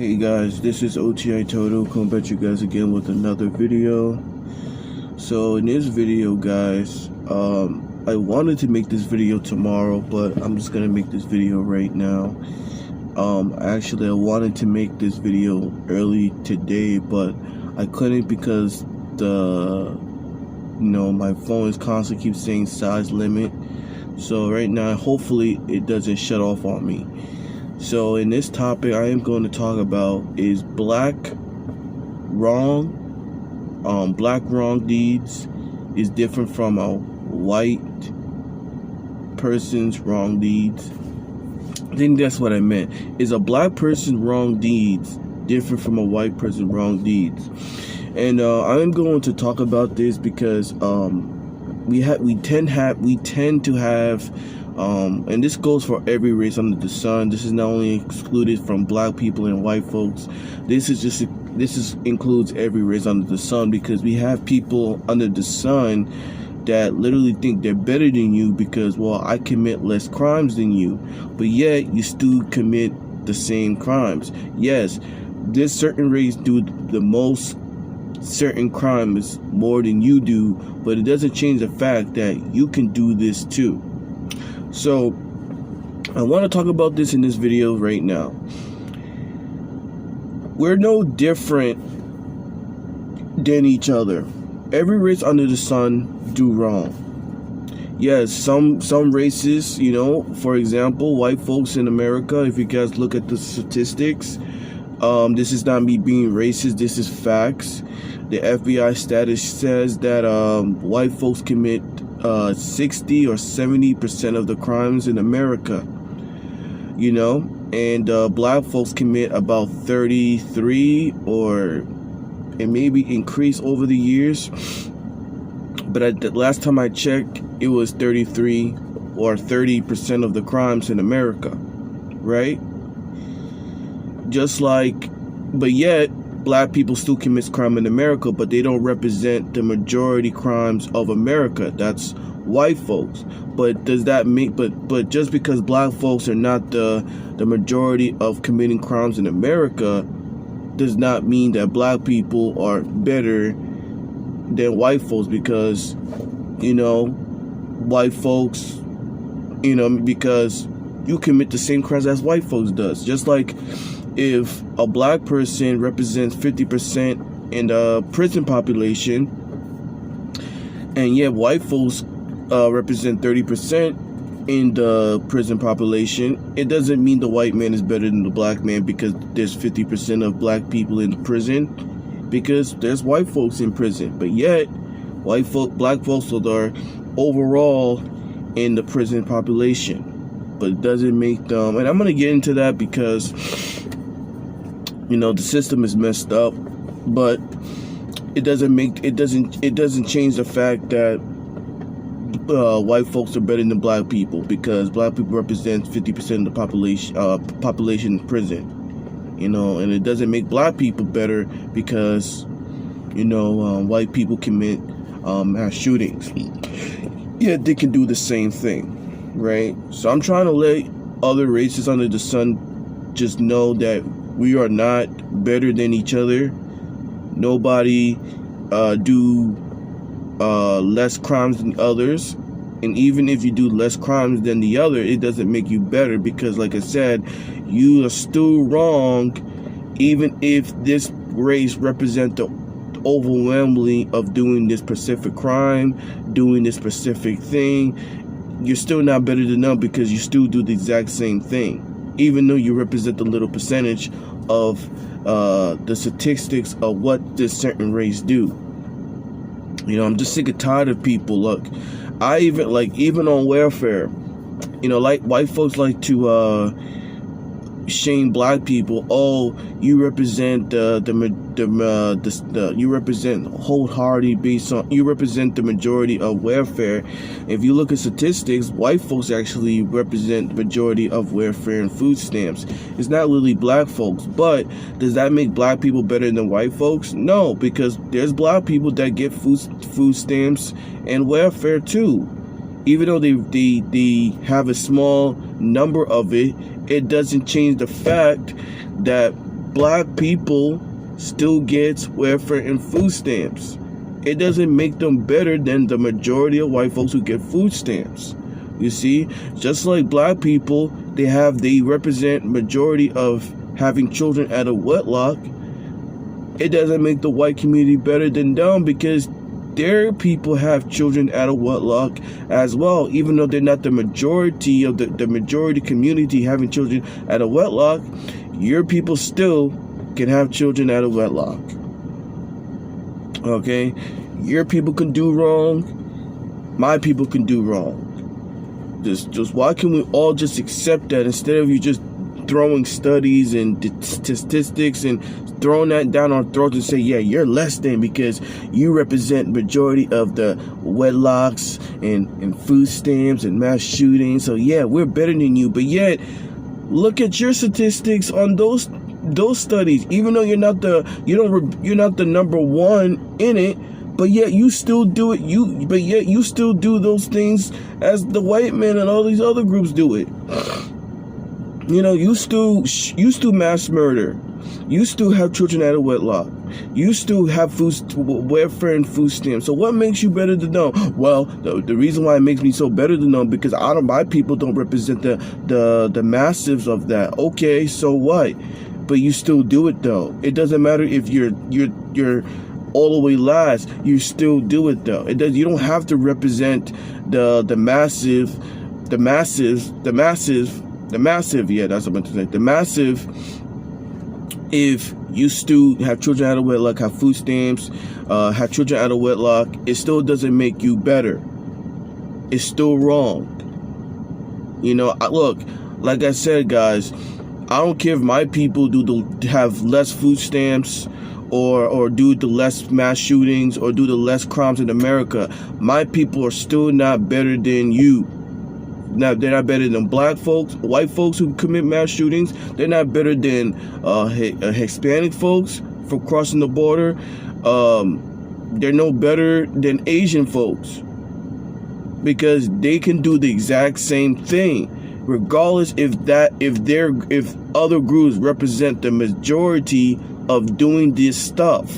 Hey guys, this is OTI Toto coming back to you guys again with another video. So in this video guys, I wanted to make this video tomorrow, but I'm just gonna make this video right now. Actually I wanted to make this video early today, but I couldn't because my phone is constantly keeps saying size limit. So right now hopefully it doesn't shut off on me. So in this topic I am going to talk about is black wrong deeds is different from a white person's wrong deeds. I think that's what I meant. Is a black person's wrong deeds different from a white person's wrong deeds? And I'm going to talk about this because we tend to have and this goes for every race under the sun. This is not only excluded from black people and white folks. This includes every race under the sun, because we have people under the sun that literally think they're better than you because, well, I commit less crimes than you, but yet you still commit the same crimes. Yes, this certain race do the most certain crimes more than you do, but it doesn't change the fact that you can do this too. So I want to talk about this in this video right now. We're no different than each other. Every race under the sun do wrong. Yes, some races, for example, white folks in America, if you guys look at the statistics, this is not me being racist, this is facts. The FBI status says that white folks commit 60 or 70% of the crimes in America, and black folks commit about 33, and maybe increase over the years, but the last time I checked it was 33 or 30% of the crimes in America, right? But yet black people still commit crime in America, but they don't represent the majority crimes of America. That's white folks. But does that mean, but just because black folks are not the majority of committing crimes in America does not mean that black people are better than white folks, because white folks, because you commit the same crimes as white folks does. Just like if a black person represents 50% in the prison population, and yet white folks represent 30% in the prison population, it doesn't mean the white man is better than the black man because there's 50% of black people in the prison, because there's white folks in prison. But yet black folks are overall in the prison population. But it doesn't make them, and I'm going to get into that because the system is messed up, but it doesn't change the fact that white folks are better than black people, because black people represent 50% of the population in prison, and it doesn't make black people better because white people commit mass shootings. Yeah, they can do the same thing, right? So I'm trying to let other races under the sun just know that we are not better than each other. Nobody do less crimes than others. And even if you do less crimes than the other, it doesn't make you better, because like I said, you are still wrong even if this race represents the overwhelmingly of doing this specific crime, doing this specific thing. You're still not better than them because you still do the exact same thing, even though you represent a little percentage of the statistics of what this certain race do. I'm just sick and tired of people. Look, I even on welfare, white folks like to shame black people. Oh, you represent you represent wholeheartedly based on, you represent the majority of welfare. If you look at statistics, white folks actually represent the majority of welfare and food stamps. It's not really black folks. But does that make black people better than white folks? No, because there's black people that get food stamps and welfare too. Even though they have a small number of it, it doesn't change the fact that black people still get welfare and food stamps. It doesn't make them better than the majority of white folks who get food stamps. You see, just like black people, they represent majority of having children out of wedlock. It doesn't make the white community better than them, because their people have children out of wedlock as well. Even though they're not the majority of the majority community having children out of wedlock, your people still can have children out of wedlock. Okay? Your people can do wrong. My people can do wrong. Just why can we all just accept that, instead of you just throwing studies and statistics and throwing that down our throats and say, yeah, you're less than because you represent majority of the wedlocks and food stamps and mass shootings. So yeah, we're better than you. But yet, look at your statistics on those studies. Even though you're not the number one in it, but yet you still do it. But yet you still do those things as the white men and all these other groups do it. You know, you still mass murder. You still have children out of wedlock. You still have welfare and food stamps. So what makes you better than them? Well, the reason why it makes me so better than them, because my people don't represent the massives of that. Okay, so what? But you still do it though. It doesn't matter if you're all the way last. You still do it though. You don't have to represent the massive. Yeah, that's what I meant to say. The massive. If you still have children out of wedlock, have food stamps, have children out of wedlock, it still doesn't make you better. It's still wrong. You know, look, like I said, guys, I don't care if my people have less food stamps or do the less mass shootings or do the less crimes in America. My people are still not better than you. Now, they're not better than black folks, white folks who commit mass shootings. They're not better than Hispanic folks for crossing the border. They're no better than Asian folks, because they can do the exact same thing, regardless if other groups represent the majority of doing this stuff.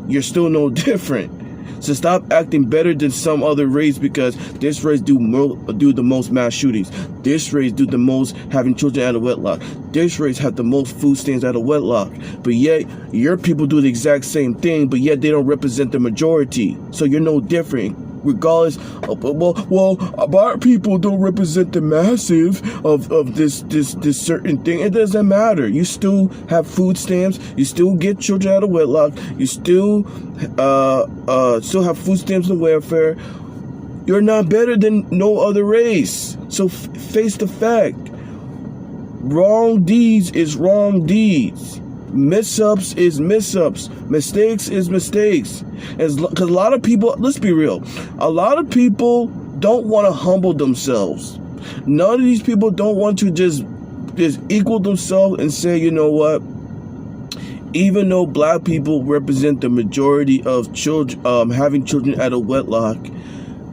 You're still no different. So stop acting better than some other race because this race do the most mass shootings. This race do the most having children out of wedlock. This race have the most food stamps out of wedlock. But yet, your people do the exact same thing, but yet they don't represent the majority. So you're no different. Regardless, our people don't represent the massive of this certain thing. It doesn't matter. You still have food stamps. You still get children out of wedlock. You still have food stamps and welfare. You're not better than no other race. So face the fact. Wrong deeds is wrong deeds. Mess-ups is mess-ups. Mistakes is mistakes. Because a lot of people, let's be real, a lot of people don't want to humble themselves. None of these people don't want to just equal themselves and say, you know what, even though black people represent the majority of children, having children out of wedlock,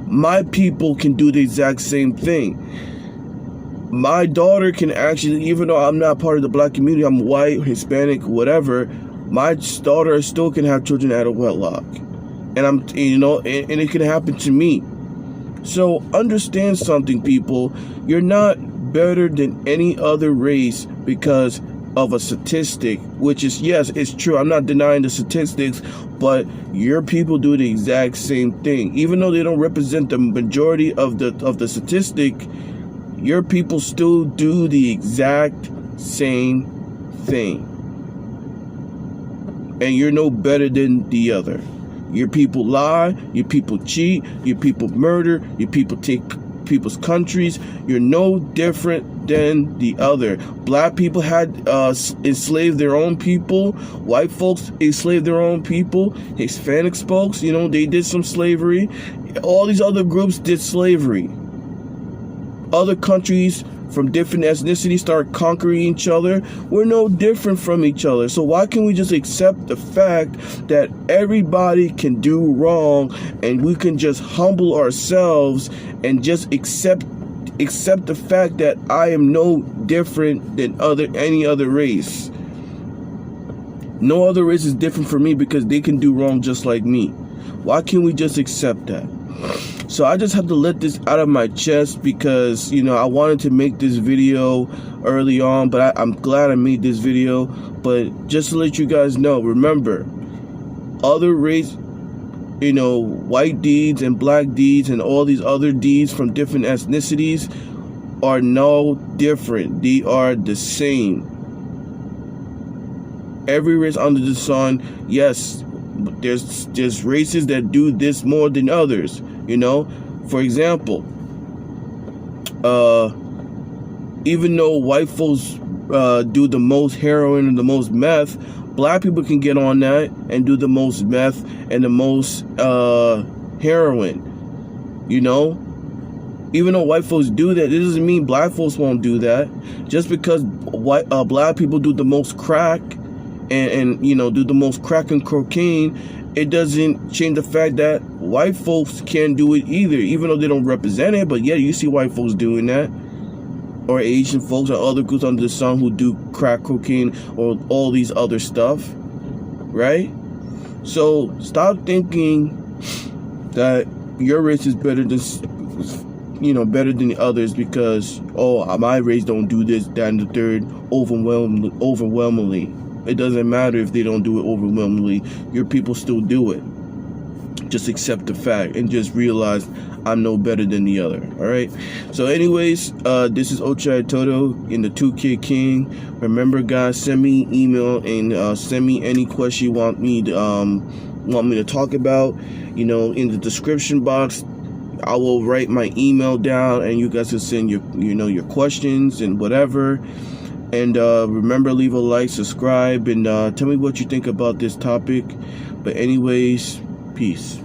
my people can do the exact same thing. My daughter can actually, even though I'm not part of the black community, I'm white, Hispanic, whatever, my daughter still can have children out of wedlock. And and it can happen to me. So understand something, people. You're not better than any other race because of a statistic, which is, yes, it's true. I'm not denying the statistics, but your people do the exact same thing. Even though they don't represent the majority of the statistic, your people still do the exact same thing. And you're no better than the other. Your people lie, your people cheat, your people murder, your people take people's countries. You're no different than the other. Black people had enslaved their own people. White folks enslaved their own people. Hispanic folks, they did some slavery. All these other groups did slavery. Other countries from different ethnicities start conquering each other. We're no different from each other. So why can't we just accept the fact that everybody can do wrong, and we can just humble ourselves and just accept the fact that I am no different than any other race? No other race is different from me because they can do wrong just like me. Why can't we just accept that? So I just have to let this out of my chest because, you know, I wanted to make this video early on, but I'm glad I made this video. But just to let you guys know, remember, other race, you know, white deeds and black deeds and all these other deeds from different ethnicities are no different. They are the same. Every race under the sun, yes, there's races that do this more than others, you know. For example, even though white folks do the most heroin and the most meth, black people can get on that and do the most meth and the most heroin, you know. Even though white folks do that, it doesn't mean black folks won't do that. Just because black people do the most crack and you know, do the most crack and cocaine, it doesn't change the fact that white folks can't do it either, even though they don't represent it. But yeah, you see white folks doing that, or Asian folks or other groups under the sun who do crack cocaine or all these other stuff, right? So stop thinking that your race is better than, you know, better than the others because, oh, my race don't do this, that, and the third overwhelmingly. It doesn't matter if they don't do it overwhelmingly. Your people still do it. Just accept the fact and just realize I'm no better than the other. All right. So anyways, this is Ochai Toto in the 2K King. Remember, guys, send me email and send me any question you want me to talk about. You know, in the description box, I will write my email down, and you guys can send your questions and whatever. And remember, leave a like, subscribe, and tell me what you think about this topic. But anyways, peace.